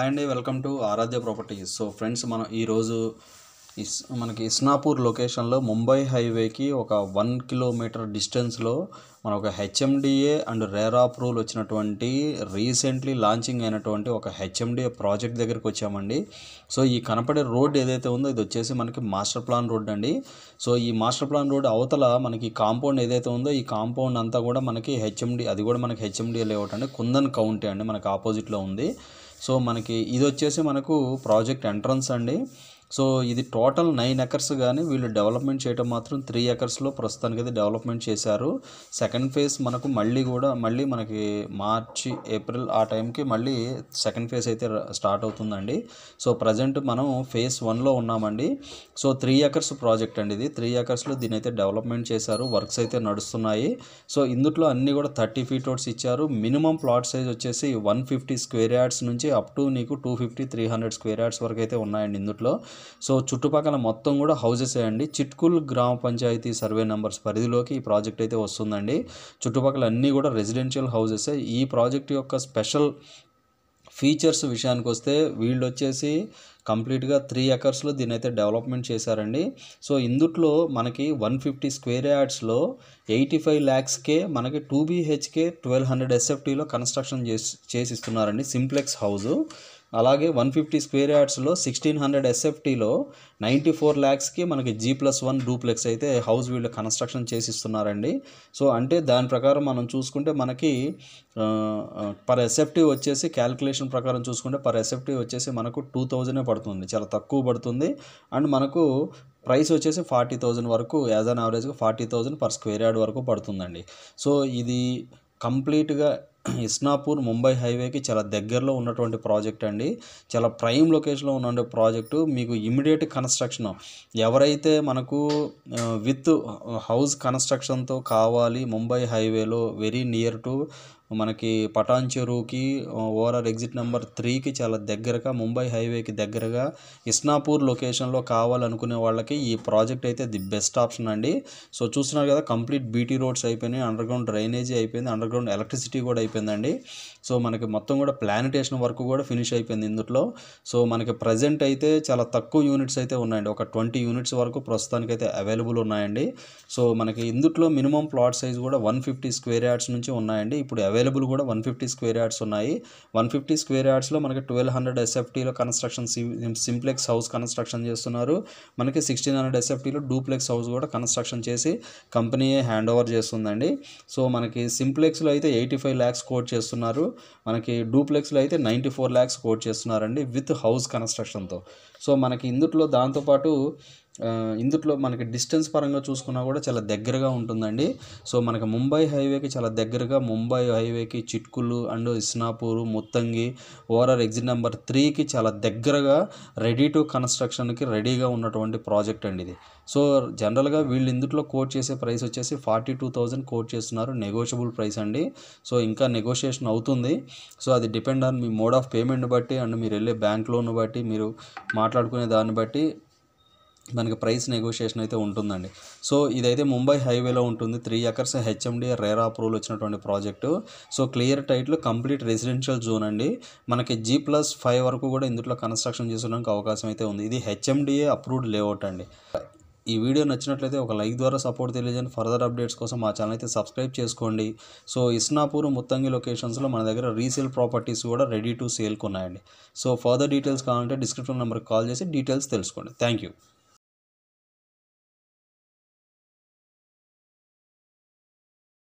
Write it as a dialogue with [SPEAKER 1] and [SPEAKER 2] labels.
[SPEAKER 1] Hi అండి, welcome to Aradhya Properties. So friends, మనం ఈరోజు మనకి ఇస్నాపూర్ లొకేషన్లో ముంబై హైవేకి ఒక 1 కిలోమీటర్ డిస్టెన్స్లో మన ఒక హెచ్ఎండిఏ అండ్ రేరా అప్రూవల్ వచ్చినటువంటి రీసెంట్లీ లాంచింగ్ అయినటువంటి ఒక హెచ్ఎండిఏ ప్రాజెక్ట్ దగ్గరికి వచ్చామండి. సో ఈ కనపడే రోడ్ ఏదైతే ఉందో ఇది వచ్చేసి మనకి మాస్టర్ ప్లాన్ రోడ్ అండి. సో ఈ మాస్టర్ ప్లాన్ రోడ్ అవతల మనకి కాంపౌండ్ ఏదైతే ఉందో ఈ కాంపౌండ్ అంతా కూడా మనకి హెచ్ఎండి, అది కూడా మనకి హెచ్ఎండిఏ లేఅవుట్ అండి, కుందన్ కౌంటీ అండి, మనకి ఆపోజిట్లో ఉంది. సో మనకి ఇది వచ్చేసి మనకు ప్రాజెక్ట్ ఎంట్రన్స్ అండి. సో ఇది టోటల్ 9 ఎకర్స్, కానీ వీళ్ళు డెవలప్మెంట్ చేయడం మాత్రం 3 ఎకర్స్లో ప్రస్తుతానికి అయితే డెవలప్మెంట్ చేశారు. సెకండ్ ఫేజ్ మనకు మళ్ళీ మనకి మార్చి ఏప్రిల్ ఆ టైంకి మళ్ళీ సెకండ్ ఫేజ్ అయితే స్టార్ట్ అవుతుందండి. సో ప్రజెంట్ మనం ఫేజ్ 1లో ఉన్నామండి. సో 3 ఎకర్స్ ప్రాజెక్ట్ అండి ఇది. 3 ఎకర్స్లో దీని అయితే డెవలప్మెంట్ చేశారు, వర్క్స్ అయితే నడుస్తున్నాయి. సో ఇందులో అన్నీ కూడా 30 ఫీట్ రోడ్స్ ఇచ్చారు. మినిమం ప్లాట్ సైజ్ వచ్చేసి 150 స్క్వేర్ యార్డ్స్ నుంచి అప్ టు నీకు 250-300 స్క్వేర్ యార్డ్స్ వరకు అయితే ఉన్నాయండి ఇందులో. సో చుట్టుపక్కల మొత్తం కూడా హౌసెస్ అండి. చిట్కుల్ గ్రామ పంచాయతీ సర్వే నెంబర్స్ పరిధిలోకి ఈ ప్రాజెక్ట్ అయితే వస్తుందండి. చుట్టుపక్కల అన్నీ కూడా రెసిడెన్షియల్ హౌసెస్. ఈ ప్రాజెక్ట్ యొక్క స్పెషల్ ఫీచర్స్ విషయానికి వస్తే వీళ్ళు వచ్చేసి కంప్లీట్గా 3 ఎకర్స్లో దీని అయితే డెవలప్మెంట్ చేశారండి. సో ఇందుట్లో మనకి 150 స్క్వేర్ యార్డ్స్లో 85 lakhsకే మనకి 2 BHK 1200 SFTలో కన్స్ట్రక్షన్ చేసిస్తున్నారండి, సింప్లెక్స్ హౌజు. అలాగే 150 స్క్వేర్ యార్డ్స్లో 1600 SFTలో 94 lakhsకి మనకి G+1 డూప్లెక్స్ అయితే హౌస్ వీళ్ళు కన్స్ట్రక్షన్ చేసిస్తున్నారండి. సో అంటే దాని ప్రకారం మనం చూసుకుంటే మనకి పర్ SFT వచ్చేసి క్యాల్కులేషన్ ప్రకారం చూసుకుంటే పర్ SFT వచ్చేసి మనకు 2000 పడుతుంది, చాలా తక్కువ పడుతుంది. అండ్ మనకు ప్రైస్ వచ్చేసి 40,000 వరకు, యాజ్ అన్ యావరేజ్గా 40,000 పర్ స్క్వేర్ యార్డ్ వరకు పడుతుందండి. సో ఇది కంప్లీట్గా ఇస్నాపూర్ ముంబై హైవేకి చాలా దగ్గరలో ఉన్నటువంటి ప్రాజెక్ట్ అండి. చాలా ప్రైమ్ లొకేషన్లో ఉన్న ప్రాజెక్టు. మీకు ఇమ్మీడియట్ కన్స్ట్రక్షన్ ఎవరైతే మనకు విత్ హౌస్ కన్స్ట్రక్షన్తో కావాలి ముంబై హైవేలో, వెరీ నియర్ టు మనకి పటాన్ చెరువుకి ఓఆర్ఆర్ ఎగ్జిట్ నెంబర్ 3కి చాలా దగ్గరగా, ముంబై హైవేకి దగ్గరగా ఇస్నాపూర్ లొకేషన్లో కావాలనుకునే వాళ్ళకి ఈ ప్రాజెక్ట్ అయితే ది బెస్ట్ ఆప్షన్ అండి. సో చూస్తున్నారు కదా, కంప్లీట్ బీటీ రోడ్స్ అయిపోయినాయి, అండర్ గ్రౌండ్ డ్రైనేజీ అయిపోయింది, అండర్ గ్రౌండ్ ఎలక్ట్రిసిటీ కూడా అయిపోయిందండి. సో మనకి మొత్తం కూడా ప్లానిటేషన్ వర్క్ కూడా ఫినిష్ అయిపోయింది ఇందులో. సో మనకి ప్రజెంట్ అయితే చాలా తక్కువ యూనిట్స్ అయితే ఉన్నాయండి, ఒక 20 యూనిట్స్ వరకు ప్రస్తుతానికి అయితే అవైలబుల్ ఉన్నాయండి. సో మనకి ఇందులో మినిమం ప్లాట్ సైజ్ కూడా 150 స్క్వేర్ యార్డ్స్ నుంచి ఉన్నాయండి. ఇప్పుడు అవైలబుల్ కూడా 150 స్క్వేర్ యార్డ్స్ ఉన్నాయి. 150 స్క్వేర్ యార్డ్స్లో మనకి 1200 SFTలో కన్స్ట్రక్షన్ సింప్లెక్స్ హౌస్ కన్స్ట్రక్షన్ చేస్తున్నారు. మనకి 1600 SFTలో డూప్లెక్స్ హౌస్ కూడా కన్స్ట్రక్షన్ చేసి కంపెనీయే హ్యాండ్ ఓవర్ చేస్తుందండి. సో మనకి సింప్లెక్స్లో అయితే 85 lakhs కోట్ చేస్తున్నారు, మనకి డూప్లెక్స్లో అయితే 94 lakhs కోట్ చేస్తున్నారండి విత్ హౌస్ కన్స్ట్రక్షన్తో. సో మనకి ఇందులో మనకి డిస్టెన్స్ పరంగా చూసుకున్నా కూడా చాలా దగ్గరగా ఉంటుందండి. సో మనకి ముంబై హైవేకి చాలా దగ్గరగా, ముంబై హైవేకి Chitkul and Isnapur, Muthangi, ORR exit number 3కి చాలా దగ్గరగా రెడీ టు కన్స్ట్రక్షన్కి రెడీగా ఉన్నటువంటి ప్రాజెక్ట్ అండి ఇది. సో జనరల్గా వీళ్ళు ఇందులో కోట్ చేసే ప్రైస్ వచ్చేసి 42,000 కోట్ చేస్తున్నారు, నెగోషియబుల్ ప్రైస్ అండి. సో ఇంకా నెగోషియేషన్ అవుతుంది. సో అది depend on me mode of payment బట్టి అండ్ మీరు వెళ్ళే బ్యాంక్ లోన్ బట్టి, మీరు మాట్లాడుకునే దాన్ని బట్టి మనకి ప్రైస్ నెగోషియేషన్ అయితే ఉంటుందండి. సో ఇదైతే ముంబై హైవేలో ఉంటుంది. 3 ఎకర్స్ హెచ్ఎండి రేరా అప్రూవల్ వచ్చినటువంటి project. So clear title, complete residential zone అండి. మనకి G+5 వరకు కూడా ఇందులో కన్స్ట్రక్షన్ చేసుకోవడానికి అవకాశం అయితే ఉంది. ఇది హెచ్ఎండిఏ అప్రూవ్డ్ లేఅవుట్ అండి. ఈ వీడియో నచ్చినట్లయితే ఒక లైక్ ద్వారా సపోర్ట్ తెలియజేయండి. ఫర్దర్ అప్డేట్స్ కోసం మా ఛానల్ అయితే సబ్స్క్రైబ్ చేసుకోండి. సో ఇస్నాపూర్, ముత్తంగి లొకేషన్స్లో మన దగ్గర రీసేల్ ప్రాపర్టీస్ కూడా రెడీ టు సేల్కి ఉన్నాయండి. సో ఫర్దర్ డీటెయిల్స్ కావాలంటే డిస్క్రిప్షన్ నెంబర్కి కాల్ చేసి డీటెయిల్స్ తెలుసుకోండి. Thank you.